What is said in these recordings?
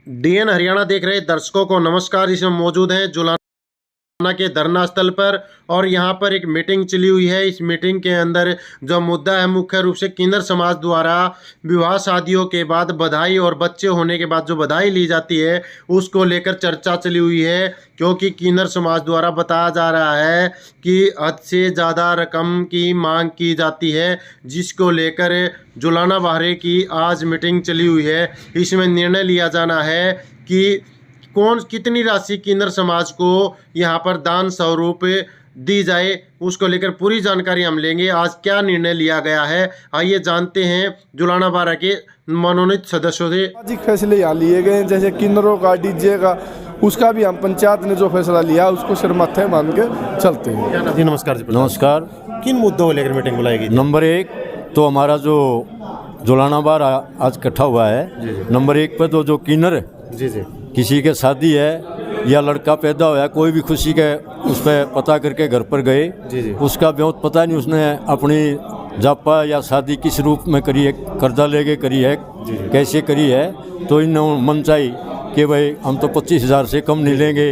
DN Haryana देख रहे दर्शकों को नमस्कार। इसमें मौजूद हैं जुलाना के धरना स्थल पर और यहाँ पर एक मीटिंग चली हुई है। इस मीटिंग के अंदर जो मुद्दा है मुख्य रूप से किन्नर समाज द्वारा विवाह शादियों के बाद बधाई और बच्चे होने के बाद जो बधाई ली जाती है उसको लेकर चर्चा चली हुई है, क्योंकि किन्नर समाज द्वारा बताया जा रहा है कि हद से ज़्यादा रकम की मांग की जाती है, जिसको लेकर जुलाना बाहरे की आज मीटिंग चली हुई है। इसमें निर्णय लिया जाना है कि कितनी राशि किन्नर समाज को यहाँ पर दान स्वरूप दी जाए, उसको लेकर पूरी जानकारी हम लेंगे। आज क्या निर्णय लिया गया है, आइए जानते हैं जुलाना बारह के मनोनीत सदस्यों से। सामाजिक फैसले यहाँ लिए गए हैं, जैसे किन्नरों का, डीजे का, उसका भी हम पंचायत ने जो फैसला लिया उसको सिर माथे मान के चलते हैं। जी नमस्कार। जी नमस्कार। किन मुद्दों को लेकर मीटिंग बुलाई गई? नंबर 1 तो हमारा जो जुलाना बार आज इकट्ठा हुआ है, नंबर 1 पे तो जो किन्नर जी किसी के शादी है या लड़का पैदा हुआ, कोई भी खुशी के उस पर पता करके घर पर गए, उसका ब्योत पता नहीं उसने अपनी जापा या शादी किस रूप में करी है, कर्जा लेके करी है, कैसे करी है, तो इन मन चाहिए कि भाई हम तो 25,000 से कम नहीं लेंगे,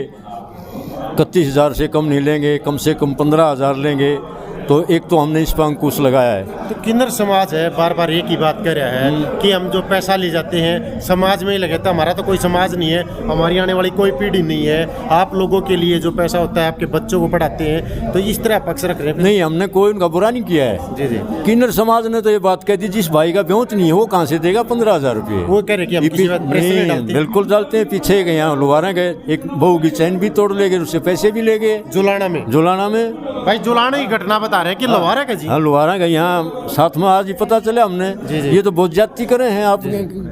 31,000 से कम नहीं लेंगे, कम से कम 15,000 लेंगे। तो एक तो हमने इस पर अंकुश लगाया है। तो किन्नर समाज है बार बार एक ही बात कर रहा है कि हम जो पैसा ले जाते हैं समाज में ही लगाता, हमारा तो कोई समाज नहीं है, हमारी आने वाली कोई पीढ़ी नहीं है, आप लोगों के लिए जो पैसा होता है आपके बच्चों को पढ़ाते हैं, तो इस तरह पक्ष रख रहे हैं। नहीं, हमने कोई उनका बुरा नहीं किया है। जी किन्नर समाज ने तो ये बात कह दी, जिस भाई का ब्योत नहीं है वो कहाँ से देगा 15,000 रुपये। वो कह रहे कि हम किसी बात प्रेस में डालते हैं। बिल्कुल डालते हैं। पीछे गए यहाँ लुहारा गए, एक बहू की चैन भी तोड़ ले गए, उससे पैसे भी ले गए जुलाना में। भाई जुलाना की घटना बता रहे हैं कि लुहारा का जी। हाँ, लुहारा का यहाँ साथ में आज ही पता चला हमने। ये तो बहुत जाति करे हैं, आप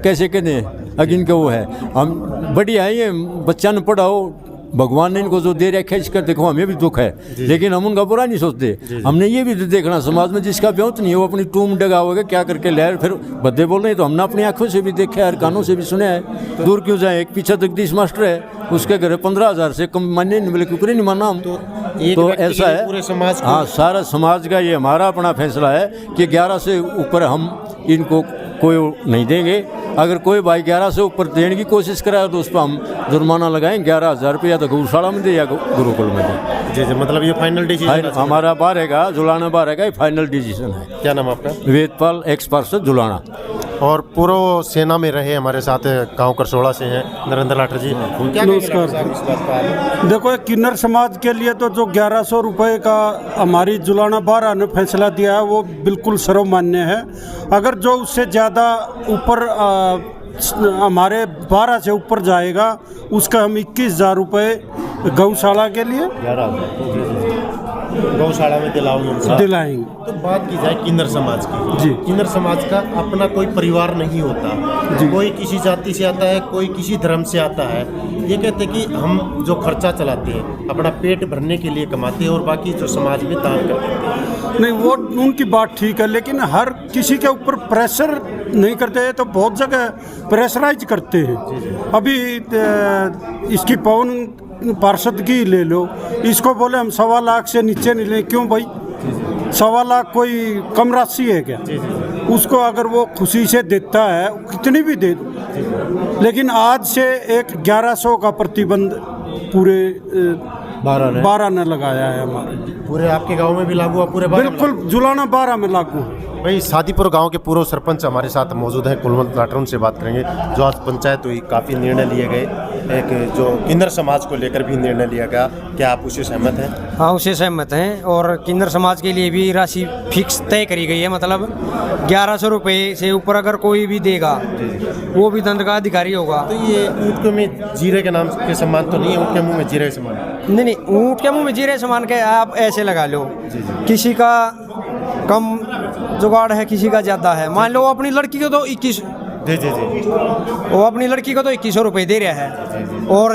कैसे कहते हैं अगिन का वो है। हम बढ़िया है, ये बच्चा ने पढ़ाओ, भगवान ने इनको जो दे रखा है इसका देखो हमें भी दुख है, लेकिन हम उनका बुरा नहीं सोचते। हमने ये भी देखना समाज में जिसका ब्योत नहीं है वो अपनी टूम डगा होगा क्या करके ले, फिर बद्दे बोल रहे हैं, तो हमने अपनी आंखों से भी देखा है, कानों से भी सुना है। दूर क्यों जाए, एक पीछे जगदीश मास्टर है, उसके घर 15,000 से कम मान्य नहीं मिले, क्योंकि नहीं माना हम। तो ऐसा है पूरे समाज को। हाँ, सारा समाज का ये हमारा अपना फैसला है कि 11 से ऊपर हम इनको कोई नहीं देंगे। अगर कोई भाई 11 से ऊपर देने की कोशिश कराए तो उस पर हम जुर्माना लगाएं 11,000 रुपये, या तो गौशाला में दे या गुरुकुल में दे। जी मतलब ये फाइनल डिसीजन हमारा बारहेगा, जुलाना बारहेगा, ये फाइनल डिसीजन है। क्या नाम आपका? वेदपाल, एक्स पार्षद जुलाना। और पूर्व सेना में रहे, हमारे साथ गांव करसोड़ा से हैं नरेंद्र लाठर जी। क्या नमस्कार। देखो, किन्नर समाज के लिए तो जो 1100 रुपये का हमारी जुलाना बारह ने फैसला दिया है वो बिल्कुल सर्वमान्य है। अगर जो उससे ज़्यादा ऊपर हमारे 12 से ऊपर जाएगा उसका हम 21,000 रुपये गौशाला के लिए गौशाला में दिलाएंगे। तो बात की जाए किन्नर समाज की जी, किन्नर समाज का अपना कोई परिवार नहीं होता जी। कोई किसी जाति से आता है, कोई किसी धर्म से आता है। ये कहते हैं कि हम जो खर्चा चलाते हैं अपना पेट भरने के लिए कमाते हैं और बाकी जो समाज में दान कर देते हैं। नहीं, वो उनकी बात ठीक है, लेकिन हर किसी के ऊपर प्रेशर नहीं करते हैं, तो बहुत जगह प्रेशराइज करते हैं। अभी इसकी पवन पार्षद की ले लो, इसको बोले हम 1.25 लाख से नीचे नहीं लें। क्यों भाई, 1.25 लाख कोई कम राशि है क्या? उसको अगर वो खुशी से देता है कितनी भी दे, लेकिन आज से एक 1100 का प्रतिबंध पूरे 12 ने लगाया है हमारे। पूरे आपके गांव में भी लागू हुआ? पूरे बिल्कुल, जुलाना 12 में लागू। भाई शादीपुर गांव के पूर्व सरपंच हमारे साथ मौजूद हैं, कुलवंत लाठर, उनसे बात करेंगे। जो आज पंचायत हुई, काफ़ी निर्णय लिए गए, एक जो किन्नर समाज को लेकर भी निर्णय लिया गया, क्या आप उससे सहमत हैं? हाँ, उससे सहमत हैं। और किन्नर समाज के लिए भी राशि फिक्स तय करी गई है, मतलब 1100 रुपये से ऊपर अगर कोई भी देगा वो भी दंड का अधिकारी होगा। तो ये ऊँट के में जीरे के नाम के सम्मान तो नहीं है, ऊँट के मुँह में जीरे के समान? नहीं, ऊँट के मुँह में जीरे समान के आप ऐसे लगा लो, किसी का कम जुगाड़ है, किसी का ज़्यादा है। मान लो अपनी लड़की को तो 21 वो अपनी लड़की को तो 2100 रुपये दे रहा है और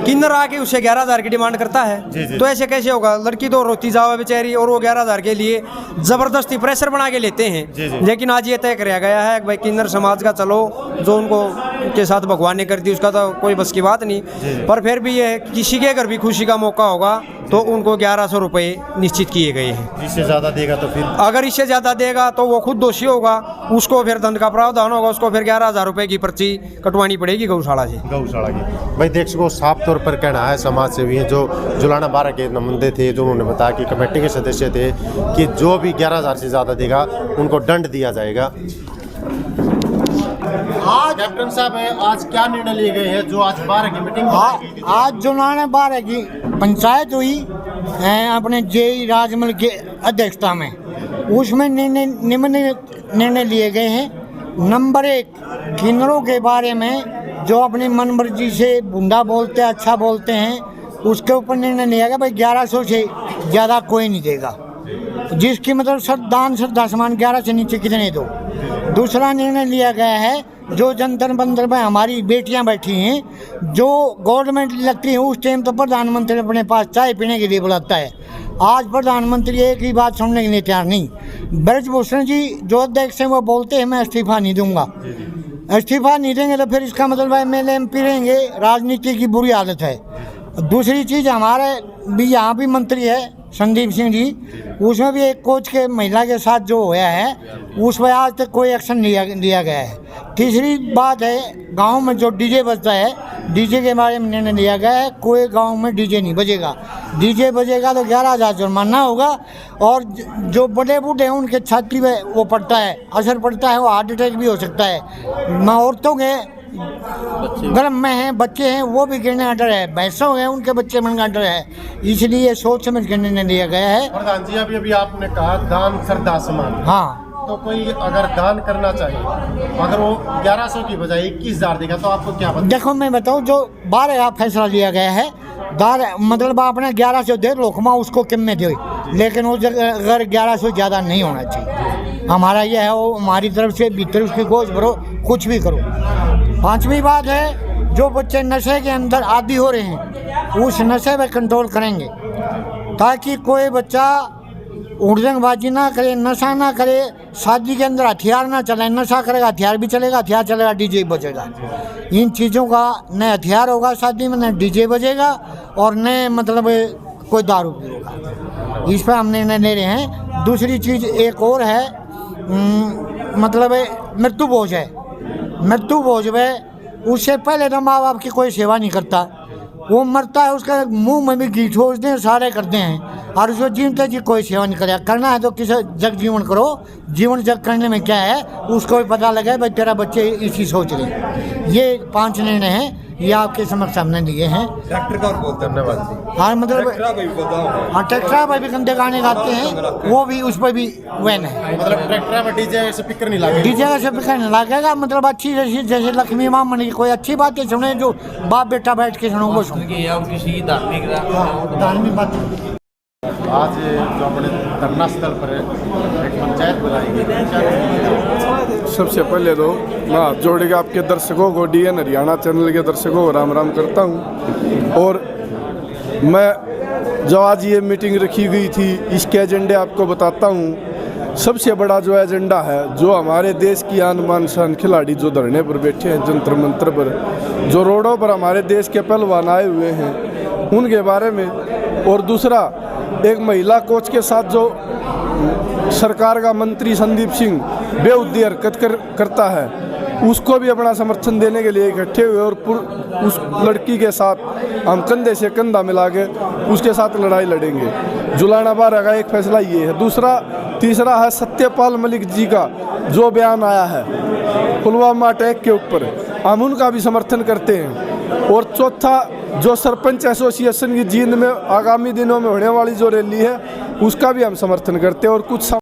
किन्नर आके उससे 11,000 की डिमांड करता है। तो ऐसे कैसे होगा? लड़की तो रोती जाओ बेचारी, और वो 11,000 के लिए ज़बरदस्ती प्रेशर बना के लेते हैं। लेकिन आज ये तय कराया गया है भाई किन्नर समाज का, चलो जो उनको के साथ भगवान ने कर दी, उसका तो कोई बस की बात नहीं, पर फिर भी ये है कि किसी के अगर भी खुशी का मौका होगा तो उनको 1100 रुपये निश्चित किए गए हैं। इससे ज़्यादा देगा तो फिर अगर इससे ज़्यादा देगा तो वो खुद दोषी होगा, उसको फिर दंड का प्रावधान होगा, उसको फिर 11,000 रुपये की पर्ची कटवानी पड़ेगी गौशाला से। गौशाला की भाई देख सको साफ तौर पर कहना है समाज सेवी हैं जो जुलाना 12 के नुमाइंदे थे, जो उन्होंने बताया कि कमेटी के सदस्य थे कि जो भी 11,000 से ज़्यादा देगा उनको दंड दिया जाएगा। आज कैप्टन साहब आज क्या निर्णय लिए गए हैं जो आज 12 की मीटिंग आज जुलाना 12 की पंचायत हुई अपने जेई राजमल के अध्यक्षता में, उसमें निर्णय लिए गए हैं। नंबर 1, किन्नरों के बारे में जो अपनी मनमर्जी से बुंदा बोलते हैं, अच्छा बोलते हैं, उसके ऊपर निर्णय लिया गया भाई 1100 से ज़्यादा कोई नहीं देगा, जिसकी मतलब दान श्रद्धा समान 11 से नीचे कितने दो। दूसरा निर्णय लिया गया है जो जंतर मंतर में हमारी बेटियां बैठी हैं, जो गवर्नमेंट लगती है उस टाइम तो प्रधानमंत्री अपने पास चाय पीने के लिए बुलाता है, आज प्रधानमंत्री एक ही बात सुनने के लिए तैयार नहीं। ब्रजभूषण जी जो अध्यक्ष हैं वो बोलते हैं मैं इस्तीफा नहीं दूंगा, इस्तीफा नहीं देंगे तो फिर इसका मतलब MLA MP रहेंगे, राजनीति की बुरी हालत है। दूसरी चीज़ हमारे भी यहाँ भी मंत्री है संदीप सिंह जी, उसमें भी एक कोच के महिला के साथ जो होया है उस पर आज तक कोई एक्शन लिया गया है। तीसरी बात है गांव में जो डीजे बजता है, डीजे के बारे में निर्णय लिया गया है कोई गांव में डीजे नहीं बजेगा, डीजे बजेगा तो 11,000 जुर्माना होगा, और जो बड़े बूढ़े हैं उनके छाती में वो पड़ता है, असर पड़ता है, वो हार्ट अटैक भी हो सकता है। औरतों के गर्म में हैं, बच्चे हैं वो भी गिरने का डर है, भैंसों हैं उनके बच्चे बनने का डर है, इसलिए सोच समझ कर निर्णय लिया गया है। प्रधान जी अभी आपने कहा दान श्रद्धा समान, हाँ, तो कोई अगर दान करना चाहे अगर वो 1100 की बजाय 21,000 देगा तो आपको क्या पता? देखो मैं बताऊँ जो 12 का फैसला लिया गया है, दान मतलब आपने 1100 दे लोकमा उसको किम में दे, लेकिन वो अगर 1100 ज़्यादा नहीं होना चाहिए। हमारा यह है वो हमारी तरफ से भीतर उसकी गोश्त भरो, कुछ भी करो। 5वीं बात है जो बच्चे नशे के अंदर आदी हो रहे हैं उस नशे पे कंट्रोल करेंगे, ताकि कोई बच्चा उड़दंगबाजी ना करे, नशा ना करे, शादी के अंदर हथियार ना चलाए, नशा करेगा हथियार भी चलेगा, हथियार चलेगा डीजे बजेगा। इन चीज़ों का न हथियार होगा शादी में, न डीजे बजेगा, और न मतलब कोई दारू भी होगा। इस पर हम निर्णय ले रहे हैं। दूसरी चीज़ एक और है, मतलब मृत्यु भोज है, मृत्यु भोज में उससे पहले तो माँ बाप की कोई सेवा नहीं करता, वो मरता है उसका मुंह में भी घी ठोसते हैं, सारे करते हैं, और उसको जीवते जी कोई सेवा नहीं करे। करना है तो किसी जग जीवन करो, जीवन जग करने में क्या है उसको भी पता लगे भाई तेरा बच्चे इसी सोच रहे। ये 5 निर्णय हैं, ये आपके समक्ष हमने लिए हैं। धन्यवाद। हाँ मतलब हाँ ट्रैक्टर पर भी गंदे गाने गाते हैं, वो भी उस पर भी वैन है, मतलब ट्रैक्टर में डीजे स्पीकर नहीं लगे, डीजे का स्पीकर नहीं लगेगा। मतलब अच्छी जैसे लक्ष्मी माँ मन की कोई अच्छी बातें सुने, जो बाप बेटा बैठ के सुनो वो सुने, धार्मिक बात। आज जो अपने धरना स्थल पर एक पंचायत बुलाई गई, सबसे पहले तो मैं हाथ जोड़ के आपके दर्शकों को DN हरियाणा चैनल के दर्शकों को राम राम करता हूँ। और मैं जो आज ये मीटिंग रखी गई थी इसके एजेंडे आपको बताता हूँ। सबसे बड़ा जो एजेंडा है, जो हमारे देश की आन बान शान खिलाड़ी जो धरने पर बैठे हैं, जंतर मंतर पर, जो रोडों पर हमारे देश के पहलवान आए हुए हैं उनके बारे में, और दूसरा एक महिला कोच के साथ जो सरकार का मंत्री संदीप सिंह बेहुदी हरकत करता है, उसको भी अपना समर्थन देने के लिए इकट्ठे हुए, और उस लड़की के साथ हम कंधे से कंधा मिला के उसके साथ लड़ाई लड़ेंगे। जुलाना 12 का एक फैसला ये है। तीसरा है सत्यपाल मलिक जी का जो बयान आया है पुलवामा अटैक के ऊपर, हम उनका भी समर्थन करते हैं। और चौथा जो सरपंच एसोसिएशन की जींद में आगामी दिनों में होने वाली जो रैली है उसका भी हम समर्थन करते हैं। और कुछ